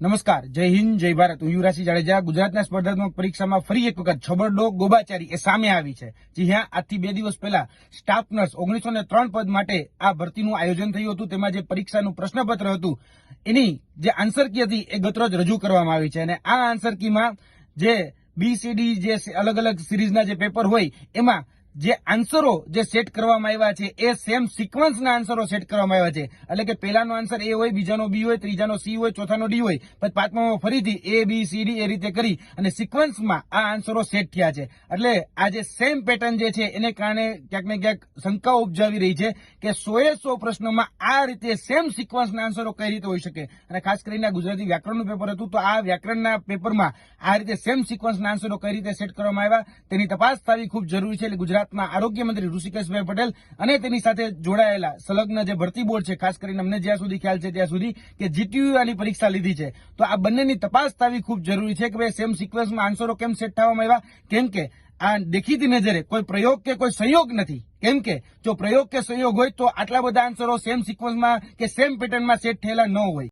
નમસ્કાર, જય હિન્દ, જય ભારત. હું યુવરાજસિંહ જાડેજા. ગુજરાતના સ્પર્ધાત્મક પરીક્ષામાં ફરી એક વખત છબરડો ગોબાચારી એ સામે આવી છે. જી હા, આજથી 2 દિવસ પહેલા સ્ટાફ નર્સ 903 પદ માટે આ ભરતીનું આયોજન થયું હતું. તેમાં જે પરીક્ષાનું પ્રશ્નપત્ર હતું એની જે આન્સર કી હતી એ ગતરોજ રજૂ કરવામાં આવી છે અને આ આન્સર કીમાં જે BCD જે અલગ અલગ સિરીઝના જે પેપર હોય એમાં જે આન્સરો જે સેટ કરવામાં આવ્યા છે એ સેમ સિક્વન્સના આન્સરો સેટ કરવામાં આવ્યા છે. એટલે કે પહેલાનો આન્સર A હોય, બીજાનો B હોય, ત્રીજાનો C હોય, ચોથાનો D હોય, પછી પાંચમામાં ફરીથી A, B, C, D એ રીતે કરી અને સિક્વન્સમાં આ આન્સરો સેટ થયા છે. એટલે આ જે સેમ પેટર્ન જે છે એને કારણે ક્યાંક ને ક્યાંક શંકાઓ ઉપજાવી રહી છે કે 100 પ્રશ્નોમાં આ રીતે સેમ સિક્વન્સના આન્સરો કઈ રીતે હોઈ શકે. અને ખાસ કરીને ગુજરાતી વ્યાકરણનું પેપર હતું તો આ વ્યાકરણના પેપરમાં આ રીતે સેમ સિક્વન્સના આન્સરો કઈ રીતે સેટ કરવામાં આવ્યા તેની તપાસ થવી ખૂબ જરૂરી છે. એટલે ગુજરાતના આરોગ્ય મંત્રી ઋષિકેશભાઈ પટેલ અને તેની સાથે જોડાયેલા સંલગ્ન જે ભરતી બોર્ડ છે, ખાસ કરીને અમને જ્યાં સુધી ખ્યાલ છે ત્યાં સુધી કે GTU આની પરીક્ષા લીધી છે, તો આ બંનેની તપાસ થવી ખૂબ જરૂરી છે કે ભાઈ સેમ સિક્વન્સમાં આન્સરો કેમ સેટ થવામાં આવ્યા. કેમ કે આ દેખીતી નજરે કોઈ પ્રયોગ કે કોઈ સંયોગ નથી. કેમ કે જો પ્રયોગ કે સંયોગ હોય તો આટલા બધા આન્સરો સેમ સિક્વન્સમાં કે સેમ પેટર્નમાં સેટ થયેલા ન હોય.